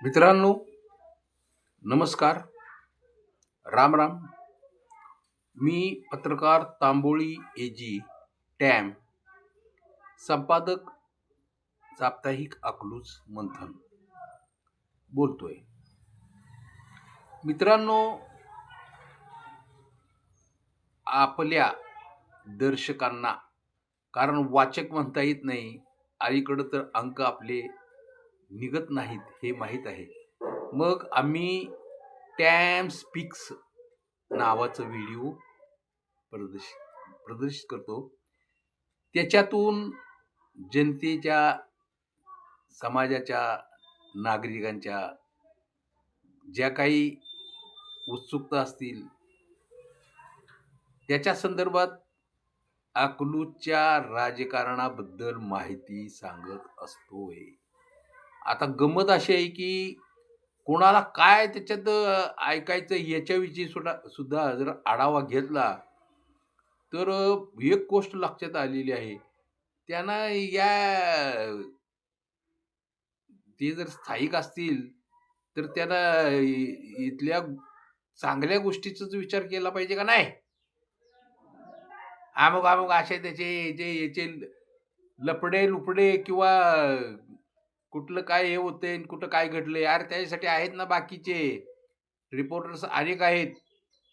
मित्रांनो, नमस्कार. राम राम. मी पत्रकार तांबोळी एजी टॅम, संपादक साप्ताहिक अकलूज मंथन बोलतोय. मित्रांनो, आपल्या दर्शकांना, कारण वाचक म्हणता येत नाही, अलीकडं तर अंक आपले निघत नाहीत हे माहीत आहे. मग आम्ही टॅम स्पीक्स नावाचं व्हिडिओ प्रदर्शित करतो. त्याच्यातून जनतेच्या, समाजाच्या, नागरिकांच्या ज्या काही उत्सुकता असतील त्याच्या संदर्भात अकलूजच्या राजकारणाबद्दल माहिती सांगत असतोय. आता गंमत अशी आहे की कोणाला काय त्याच्यात ऐकायचं याच्याविषयी सुद्धा जर आढावा घेतला तर एक गोष्ट लक्षात आलेली आहे. त्यांना ते जर स्थायिक असतील तर त्यांना इथल्या चांगल्या गोष्टीचाच विचार केला पाहिजे का नाही? अमुक अमुक असे त्याचे जे याचे लपडे लुपडे किंवा कुठलं काय हे होते, कुठं काय घडलंय, यार त्याच्यासाठी आहेत ना बाकीचे रिपोर्टर्स अनेक आहेत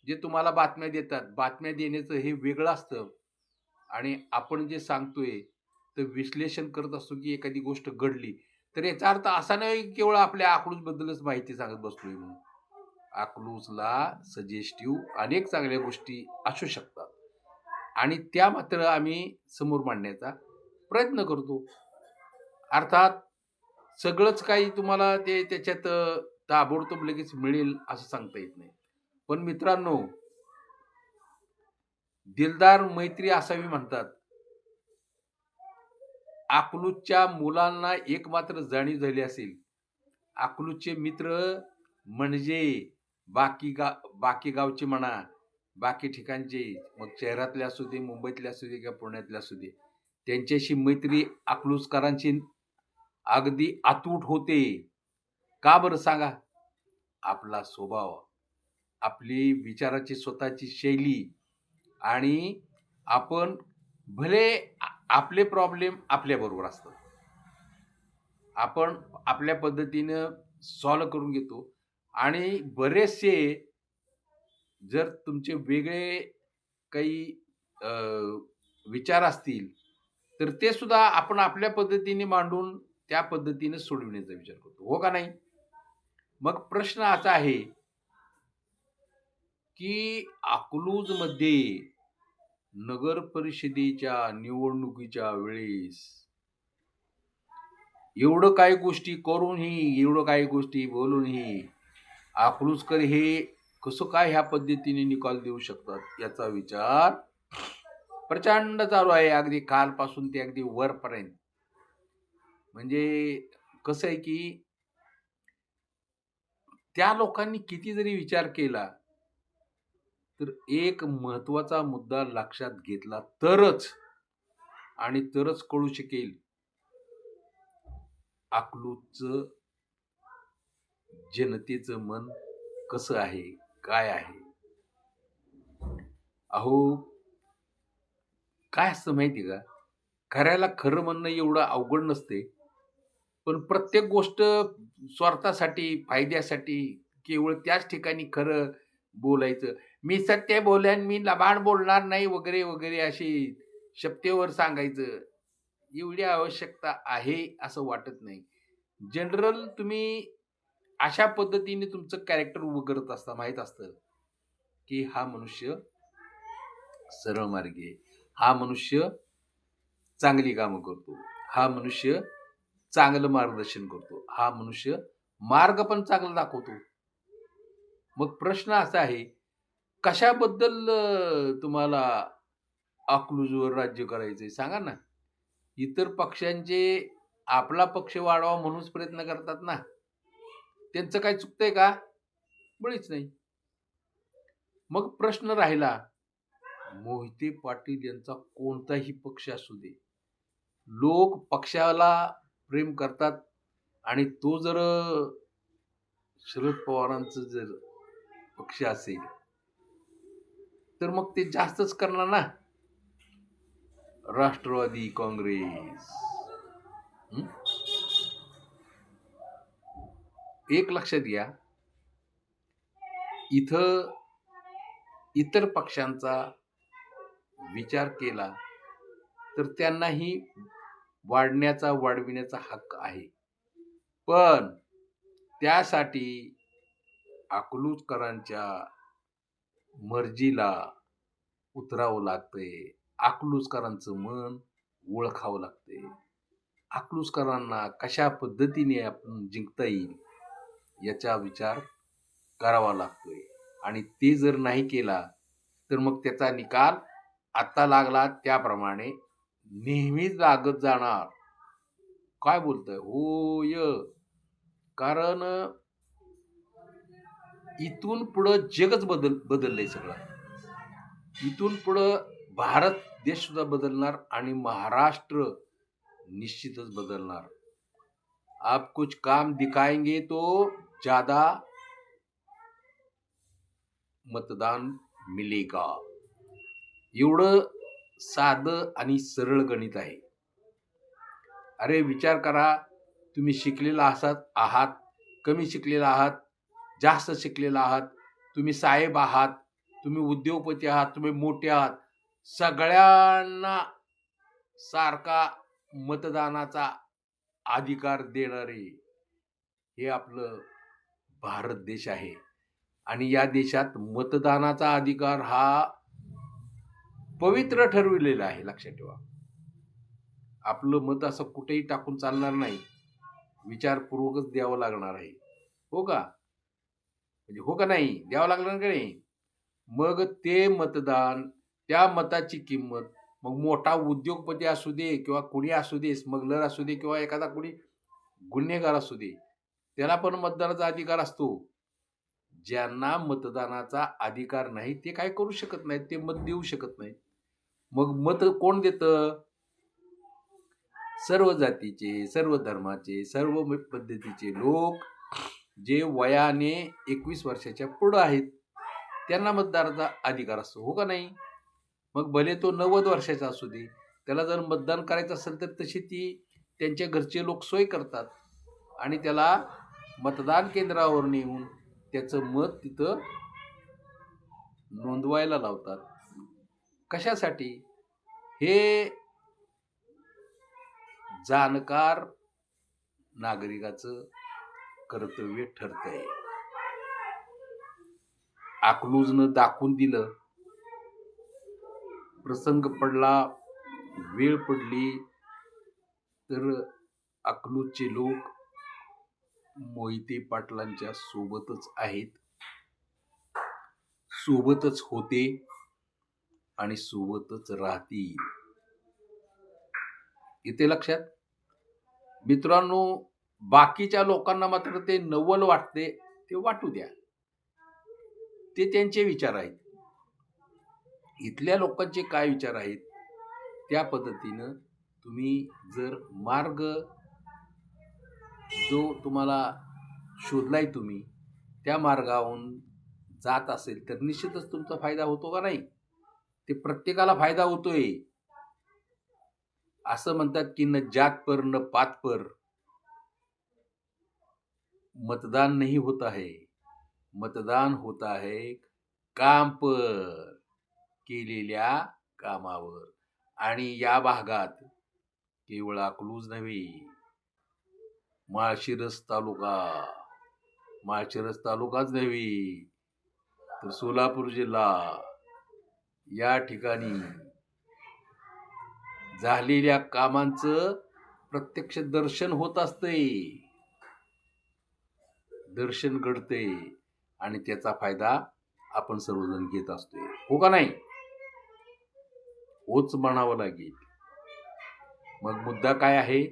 जे तुम्हाला बातम्या देतात. बातम्या देण्याचं हे वेगळं असतं आणि आपण जे सांगतोय तर विश्लेषण करत असतो की एखादी गोष्ट घडली तर याचा अर्थ असा नाही की केवळ आपल्या अकलूज बद्दलच माहिती सांगत बसलोय म्हणून. अकलूजला सजेस्टिव्ह अनेक चांगल्या गोष्टी असू शकतात आणि त्या मात्र आम्ही समोर मांडण्याचा प्रयत्न करतो. अर्थात सगळंच काही तुम्हाला ते त्याच्यात ताबडतोब लगेच मिळेल असं सांगता येत नाही. पण मित्रांनो, दिलदार मैत्री असावी म्हणतात. अकलूजच्या मुलांना एक मात्र जाणीव झाली असेल, अकलूजचे मित्र म्हणजे बाकी गावचे म्हणा, बाकी ठिकाणचे, मग शहरातले असू दे, मुंबईतले असू दे किंवा पुण्यातले असू दे, त्यांच्याशी मैत्री अकलूजकरांची अगदी अतूट होते. का बरं सांगा? आपला स्वभाव, आपली विचाराची स्वतःची शैली आणि आपण भले आपले प्रॉब्लेम आपल्याबरोबर असतात, आपण आपल्या पद्धतीनं सॉल्व्ह करून घेतो आणि बरेचसे जर तुमचे वेगळे काही विचार असतील तर ते सुद्धा आपण आपल्या पद्धतीने मांडून त्या पद्धतीने सोडविण्याचा विचार करतो, हो का नाही? मग प्रश्न असा आहे की अकलूजमध्ये नगर परिषदेच्या निवडणुकीच्या वेळेस एवढं काही गोष्टी करूनही, एवढं काही गोष्टी बोलूनही अकलूजकर हे कसं काय ह्या पद्धतीने निकाल देऊ शकतात याचा विचार प्रचंड चालू आहे, अगदी कालपासून ते अगदी वरपर्यंत. म्हणजे कसं आहे की त्या लोकांनी किती जरी विचार केला तर एक महत्वाचा मुद्दा लक्षात घेतला तरच कळू शकेल अकलूजचं जनतेचं मन कसं आहे, काय आहे. अहो, काय असतं माहिती का, खऱ्याला खरं म्हणणं एवढं अवघड नसते, पण प्रत्येक गोष्ट स्वार्थासाठी, फायद्यासाठी केवळ त्याच ठिकाणी खरं बोलायचं, मी सत्य बोलेन, मी लबाड बोलणार नाही वगैरे वगैरे अशी शपथेवर सांगायचं, एवढी आवश्यकता आहे असं वाटत नाही. जनरल तुम्ही अशा पद्धतीने तुमचं कॅरेक्टर उभं करत असता, माहित असतं की हा मनुष्य सरळ मार्गी आहे, हा मनुष्य चांगली कामं करतो, हा मनुष्य चांगलं मार्गदर्शन करतो, हा मनुष्य मार्ग पण चांगला दाखवतो. मग प्रश्न असा आहे, कशाबद्दल तुम्हाला अकलूजवर राज्य करायचंय सांगा ना? इतर पक्षांचे आपला पक्ष वाढवा म्हणूनच प्रयत्न करतात ना. त्यांचं काय चुकतंय का? मुळीच नाही. मग प्रश्न राहिला मोहिते पाटील यांचा कोणताही पक्ष असू दे, लोक पक्षाला प्रेम करतात आणि तो जर शरद पवारांचं जर पक्ष असेल, तर मग ते जास्तच करणार ना. राष्ट्रवादी काँग्रेस. हं? एक लक्षात घ्या, इथं इतर पक्षांचा विचार केला तर त्यांनाही वाढविण्याचा हक्क आहे. पण त्यासाठी अकलूजकरांच्या मर्जीला उतरावं लागतंय. अकलूजकरांचं मन ओळखावं लागतंय. अकलूजकरांना कशा पद्धतीने आपण जिंकता येईल याचा विचार करावा लागतोय. आणि ते जर नाही केला तर मग त्याचा निकाल आता लागला त्याप्रमाणे नेहमीच लागत जाणार. काय बोलताय? होय. कारण इथून पुढं जगच बदललंय सगळं. इथून पुढं भारत देश सुद्धा बदलणार आणि महाराष्ट्र निश्चितच बदलणार. आप कुछ काम दिखाएंगे तो ज्यादा मतदान मिलेगा. एवढं साधं आणि सरळ गणित आहे. अरे विचार करा, तुम्ही शिकलेला आहात, कमी शिकलेला आहात, जास्त शिकलेला आहात, तुम्ही साहेब आहात, तुम्ही उद्योगपती आहात, तुम्ही मोठे आहात, सगळ्यांना सारखा मतदानाचा अधिकार देणारे हे आपलं भारत देश आहे. आणि या देशात मतदानाचा अधिकार हा पवित्र ठरविलेला आहे. लक्षात ठेवा. आपलं मत असं कुठेही टाकून चालणार नाही. विचारपूर्वकच द्यावं लागणार आहे. हो का? म्हणजे हो का नाही? द्यावं लागणार का नाही? मग ते मतदान, त्या मताची किंमत, मग मोठा उद्योगपती असू दे किंवा कुणी असू दे, स्मगलर असू दे किंवा एखादा कुणी गुन्हेगार असू दे, त्याला पण मतदानाचा अधिकार असतो. ज्यांना मतदानाचा अधिकार नाही ते काय करू शकत नाहीत, ते मत देऊ शकत नाहीत. मग मत कोण देतं? सर्व जातीचे, सर्व धर्माचे, सर्व पद्धतीचे लोक जे वयाने 21 वर्षाच्या पुढं आहेत, त्यांना मतदानाचा अधिकार असतो. हो का नाही? मग भले तो 90 वर्षाचा असू दे, त्याला जर मतदान करायचं असेल तर तशी ती त्यांच्या घरचे लोक सोय करतात आणि त्याला मतदान केंद्रावर नेऊन त्याचं मत तिथं नोंदवायला लावतात. कशासाठी? हे जाणकार नागरिकाचं कर्तव्य ठरतंय. अकलूजनं दाखवून दिलं, प्रसंग पडला, वेळ पडली तर अकलूजचे लोक मोहिते पाटलांच्या सोबतच आहेत, सोबतच होते आणि सोबतच राहतील. इथे लक्षात. मित्रांनो, बाकीच्या लोकांना मात्र ते नवल वाटते, ते वाटू द्या, ते त्यांचे विचार आहेत. इथल्या लोकांचे काय विचार आहेत त्या पद्धतीनं तुम्ही जर मार्ग जो तुम्हाला शोधलाय तुम्ही त्या मार्गावरून जात असेल तर निश्चितच तुमचा फायदा होतो का नाही? ते प्रत्येकाला फायदा होतोय. असं म्हणतात की न जात पर न पात पर मतदान नहीं होता है, मतदान होता है काम पर, केलेल्या कामावर. आणि या भागात केवळ अकलूज नव्हे, माळशिरस तालुकाच नव्हे तर सोलापूर जिल्हा या ठिकाणी झालेल्या कामांचं प्रत्यक्ष दर्शन होत असते, दर्शन घडते आणि त्याचा फायदा आपण सर्वजण घेत असतोय. हो का नाही? होच म्हणावं लागेल. मग मुद्दा काय आहे?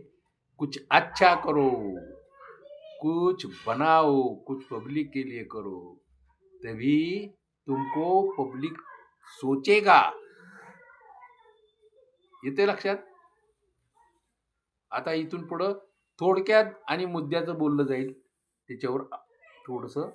कुछ अच्छा करो, कुछ बनाओ, कुछ पब्लिक के लिए करो, तभी तुमको पब्लिक सोचेगा येते लक्षात? आता इथून पुढं थोडक्यात आणि मुद्द्याचं बोललं जाईल. त्याच्यावर थोडंसं